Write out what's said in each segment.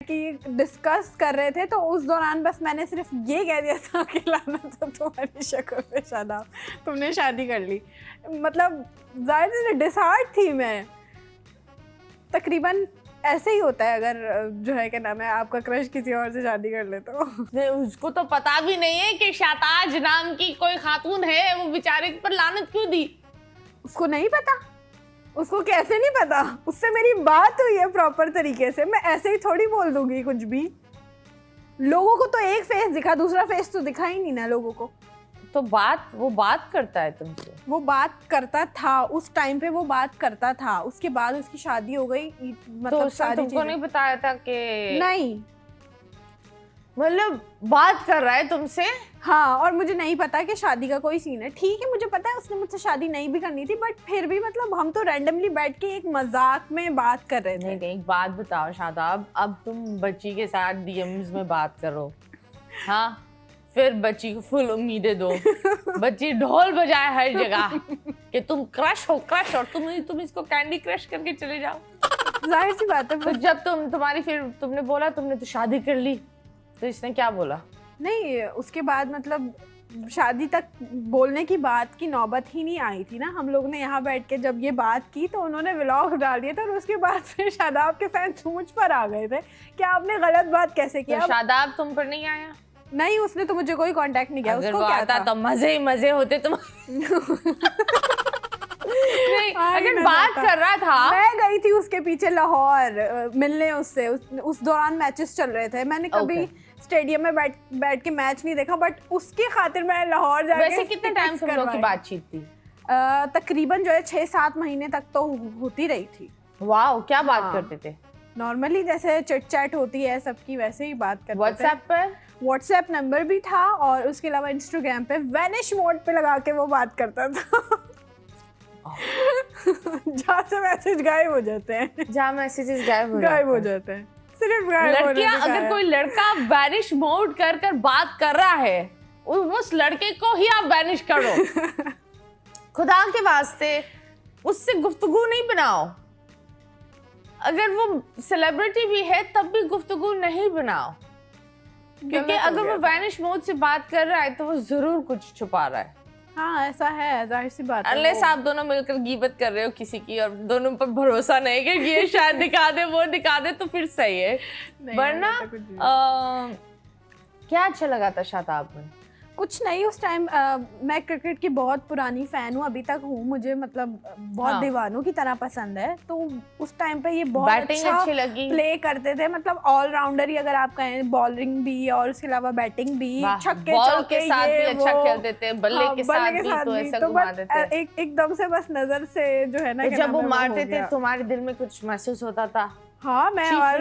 कि डिस्कस कर रहे थे, तो उस दौरान बस मैंने सिर्फ ये कह दिया था कि लाना तो तुम्हारी शक्ल पे शादाब, तुमने शादी कर ली। मतलब जाहिर से डिसहार्ट थी मैं। तकरीबन ऐसे ही होता है अगर जो है क्या नाम है आपका क्रश किसी और से शादी कर ले तो। उसको तो पता भी नहीं है कि शाताज नाम की कोई खातून है, वो बेचारे पर लानत क्यों दी? उसको नहीं पता। उसको कैसे नहीं पता? उससे मेरी बात हुई है प्रॉपर तरीके से। मैं ऐसे ही थोड़ी बोल दूंगी कुछ भी। लोगों को तो एक फेस दिखा, दूसरा फेस तो दिखा ही नहीं ना लोगों को। तो वो बात करता है तुमसे? वो बात करता था उस टाइम पे, वो बात करता था। उसके बाद उसकी शादी हो गई। मतलब तो सारी तुमको नहीं बताया था कि नहीं, मतलब बात कर रहा है तुमसे? हाँ, और मुझे नहीं पता कि शादी का कोई सीन है। ठीक है, मुझे पता है उसने मुझसे शादी नहीं भी करनी थी, बट फिर भी मतलब हम तो रैंडमली बैठ के एक मजाक में बात कर रहे थे। नहीं, एक बात बताओ शादाब, अब तुम बच्ची के साथ डीएम्स में बात करो, हाँ, फिर बच्ची को फुल उम्मीदें दो, बच्ची ढोल बजाए हर जगह कि तुम क्रश हो, और तुम इसको कैंडी क्रश करके चले जाओ। जाहिर सी बात है। तो जब फिर तुमने बोला तुमने तो शादी कर ली, तो इसने क्या बोला? नहीं, उसके बाद मतलब शादी तक बोलने की बात की नौबत ही नहीं आई थी ना। हम लोग ने यहाँ बैठ के जब ये बात की तो उन्होंने व्लॉग डाल दिया था, और उसके बाद फिर शादाब के फैंस मुझ पर आ गए थे कि आपने गलत बात कैसे किया। तो शादाब तुम पर नहीं आया? नहीं, उसने तो मुझे कोई कांटेक्ट नहीं किया। अगर उसको वो क्या आता था? तो मजे ही मजे होते तुम। नहीं, अगर बात कर रहा था। मैं गई थी उसके पीछे लाहौर मिलने उससे। उस दौरान मैचेस चल रहे थे। मैंने कभी स्टेडियम में बैठ के मैच नहीं देखा, बट उसकी खातिर मैं लाहौर जाके। वैसे कितने टाइम तुम लोग की बातचीत थी? तकरीबन जो है 6-7 महीने तक तो होती रही थी। वाह, क्या बात करते थे? नॉर्मली जैसे चिट चैट होती है सबकी, वैसे ही बात करते थे। व्हाट्सएप पर? व्हाट्सएप नंबर भी था, और उसके अलावा इंस्टाग्राम पे वैनिश मोड पे लगा के वो बात करता था। जहाँ से मैसेज गायब हो जाते हैं। जहाँ मैसेजेस गायब हो जाते हैं। सिर्फ लड़कियां, अगर कोई लड़का वैनिश मोड कर बात कर रहा है, उस लड़के को ही आप वैनिश करो। खुदा के वास्ते उससे गुफ्तगू नहीं बनाओ। अगर वो सेलिब्रिटी भी है तब भी गुफ्तगू नहीं बनाओ, क्योंकि अगर वो वैनिश मोड से बात कर रहा है तो वो जरूर कुछ छुपा रहा है। हाँ, ऐसा है, जाहिर सी बात है। अनलेस आप दोनों मिलकर गीबत कर रहे हो किसी की और दोनों पर भरोसा नहीं कि ये शायद दिखा दे, वो दिखा दे, तो फिर सही है। वरना क्या अच्छा लगा था शादाब में? कुछ नहीं, उस टाइम मैं क्रिकेट की बहुत पुरानी फैन हूँ, अभी तक हूँ। मुझे मतलब बहुत दीवानों की तरह पसंद है। तो उस टाइम पे ये बहुत अच्छा अच्छी लगी। प्ले करते थे। मतलब ऑलराउंडर ही अगर आप कहें, बॉलिंग भी और उसके अलावा बैटिंग भी, छक्के चौके के साथ भी अच्छा खेलते थे, बल्ले के साथ भी तो ऐसा घुमा देते थे। एकदम से बस नजर से जो है ना, जब वो मारते थे तुम्हारे दिल में कुछ महसूस होता था? हाँ, मैं और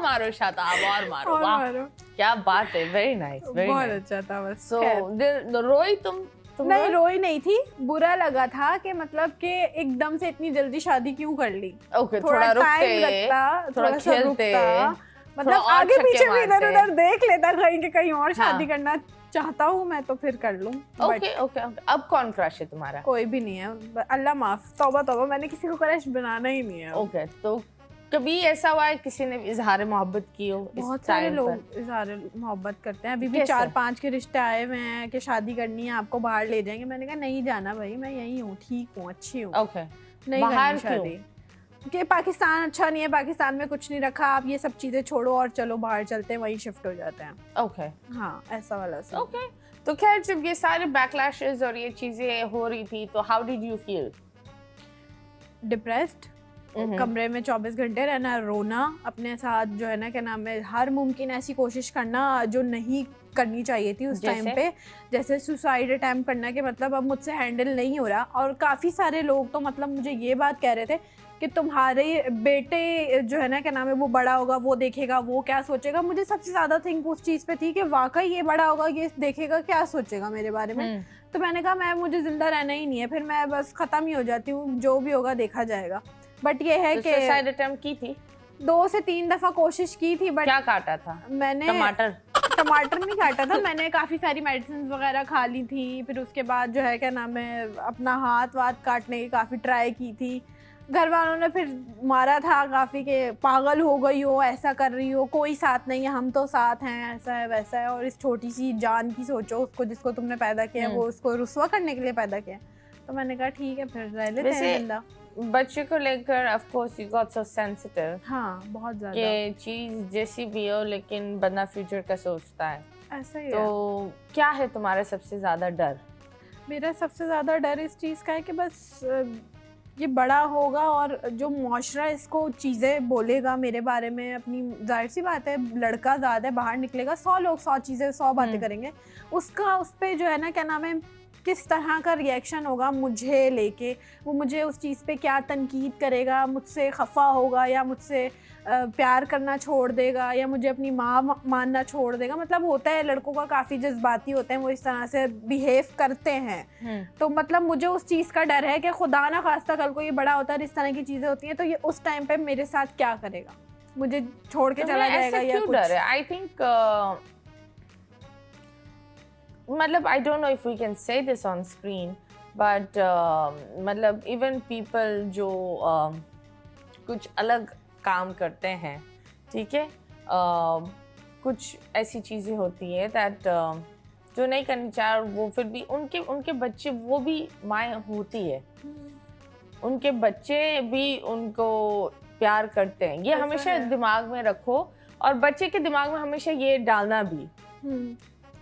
मारो शादाब, और मारो। वाह, क्या बात है, वेरी नाइस, बहुत अच्छा था। बस रोई तुम नहीं, रोई नहीं थी। बुरा लगा था कि मतलब कि एकदम से इतनी जल्दी शादी क्यों कर ली। थोड़ा टाइम लगता, थोड़ा खेलते, मतलब आगे पीछे भी इधर उधर देख लेता कहीं कि कहीं और शादी करना चाहता हूँ मैं तो फिर कर लूँ। ओके। अब कौन क्रश है तुम्हारा? कोई भी नहीं है, अल्लाह माफ। तौबा, मैंने किसी को क्रश बनाना ही नहीं है। ओके, तो कभी ऐसा हुआ है किसी ने इजहार मोहब्बत की हो? बहुत सारे लोग इजहार मोहब्बत करते हैं। अभी भी 4-5 के रिश्ते आए हुए हैं कि शादी करनी है, आपको बाहर ले जाएंगे। मैंने कहा नहीं जाना भाई, मैं यही हूँ, ठीक हूँ, अच्छी हूँ। ओके, नहीं करनी शादी कि पाकिस्तान अच्छा नहीं है, पाकिस्तान में कुछ नहीं रखा, आप ये सब चीजें छोड़ो और चलो बाहर चलते हैं, वहीं शिफ्ट हो जाते हैं। ओके, हाँ, ऐसा वाला सब। ओके, तो खैर जब ये सारे बैकलैशेस और ये चीजें हो रही थी तो how did you feel? Depressed, कमरे में 24 घंटे रहना, रोना, अपने साथ जो है ना क्या नाम है, हर मुमकिन ऐसी कोशिश करना जो नहीं करनी चाहिए थी उस टाइम पे। जैसे सुसाइड अटेम्प्ट करना कि मतलब अब मुझसे हैंडल नहीं हो रहा। और काफ़ी सारे लोग तो मतलब मुझे ये बात कह रहे थे कि तुम्हारे बेटे जो है ना क्या नाम है वो बड़ा होगा, वो देखेगा, वो क्या सोचेगा। मुझे सबसे ज़्यादा थिंक उस चीज़ पे थी कि वाकई ये बड़ा होगा, ये देखेगा, क्या सोचेगा मेरे बारे में। तो मैंने कहा मुझे ज़िंदा रहना ही नहीं है, फिर मैं बस ख़त्म ही हो जाती हूँ, जो भी होगा देखा जाएगा। बट ये है कि सुसाइड अटेम्प्ट की थी 2 से 3 दफ़ा कोशिश की थी। बट क्या काटा था? मैंने टमाटर नहीं काटा था। मैंने काफ़ी सारी मेडिसिन वगैरह खा ली थी। फिर उसके बाद जो है क्या नाम है अपना हाथ काटने की काफ़ी ट्राई की थी। घर वालों ने फिर मारा था काफ़ी के पागल हो गई हो, ऐसा कर रही हो, कोई साथ नहीं है, हम तो साथ हैं, ऐसा है वैसा है, और इस छोटी सी जान की सोचो, उसको जिसको तुमने पैदा किया वो उसको रुस्वा करने के लिए पैदा किया। तो मैंने कहा ठीक है फिर रह लेते हैं जिंदा। बच्चे को लेकर of course you got so sensitive. हाँ बहुत ज़्यादा, कि चीज़ जैसी भी हो लेकिन बंदा फ्यूचर का सोचता है। ऐसा ही है। तो क्या है तुम्हारा सबसे ज़्यादा डर? मेरा सबसे ज़्यादा डर इस चीज़ का है कि बस ये बड़ा होगा और जो मुआशरा इसको चीज़ें बोलेगा मेरे बारे में, अपनी जाहिर सी बात है लड़का ज़्यादा बाहर निकलेगा, 100 लोग 100 चीज़ें 100 बातें करेंगे, उसका उस पर जो है ना क्या नाम है किस तरह का रिएक्शन होगा मुझे लेके, वो मुझे उस चीज़ पे क्या तनकीद करेगा, मुझसे खफा होगा या मुझसे प्यार करना छोड़ देगा या मुझे अपनी माँ मानना छोड़ देगा। मतलब होता है लड़कों का काफ़ी जज्बाती होते हैं, वो इस तरह से बिहेव करते हैं। तो मतलब मुझे उस चीज़ का डर है कि खुदा ना खास्ता कल को ये बड़ा होता है, इस तरह की चीज़ें होती हैं, तो ये उस टाइम पे मेरे साथ क्या करेगा, मुझे छोड़ के चला जाएगा या कुछ। डर है? आई थिंक मतलब I don't know if we can say this on screen, but मतलब इवन पीपल जो कुछ अलग काम करते हैं, ठीक है, कुछ ऐसी चीज़ें होती है दैट जो नहीं करनी चाहिए, वो फिर भी उनके बच्चे, वो भी माँ होती है, उनके बच्चे भी उनको प्यार करते हैं। ये हमेशा दिमाग में रखो, और बच्चे के दिमाग में हमेशा ये डालना भी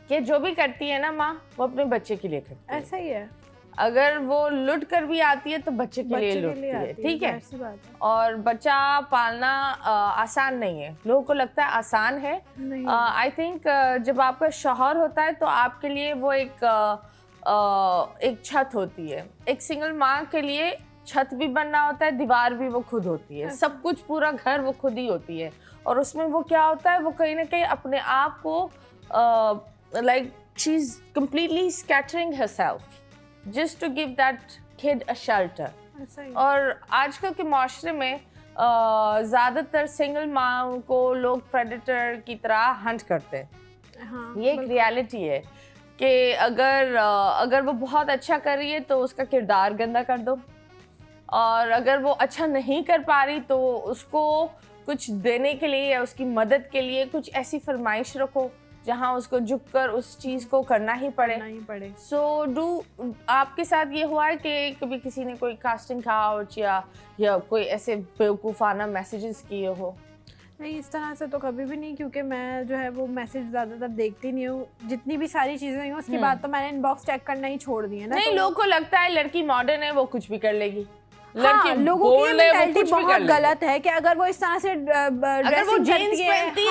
कि जो भी करती है ना माँ, वो अपने बच्चे के लिए करती है। ऐसा ही है। अगर वो लुट कर भी आती है तो बच्चे के लिए लुटती है, ठीक है। और बच्चा पालना आसान नहीं है, लोगों को लगता है आसान है। आई थिंक जब आपका शौहर होता है तो आपके लिए वो एक छत होती है। एक सिंगल माँ के लिए छत भी बनना होता है, दीवार भी वो खुद होती है, सब कुछ पूरा घर वो खुद ही होती है। और उसमें वो क्या होता है, वो कहीं ना कहीं अपने आप को like she's completely scattering herself just to give that kid a shelter. और आजकल के माशरे में ज़्यादातर सिंगल माँ को लोग प्रेडेटर की तरह हंट करते हैं। हाँ, ये एक रियलिटी है कि अगर वो बहुत अच्छा कर रही है तो उसका किरदार गंदा कर दो, और अगर वो अच्छा नहीं कर पा रही तो उसको कुछ देने के लिए या उसकी मदद के लिए कुछ ऐसी फरमाइश रखो जहाँ उसको झुककर उस चीज़ को करना ही पड़े। सो आपके साथ ये हुआ है कि कभी किसी ने कोई कास्टिंग काउच या कोई ऐसे बेवकूफ़ाना मैसेजेस किए हो? नहीं, इस तरह से तो कभी भी नहीं, क्योंकि मैं जो है वो मैसेज ज़्यादातर देखती नहीं हूँ। जितनी भी सारी चीज़ें हुई उसके बाद तो मैंने इनबॉक्स चेक करना ही छोड़ दिया ना। नहीं, तो लोगों को लगता है लड़की मॉडर्न है, वो कुछ भी कर लेगी। हाँ, लोगों की मेंटालिटी बहुत गलत है कि अगर वो इस तरह से अगर वो जीन्स पहनती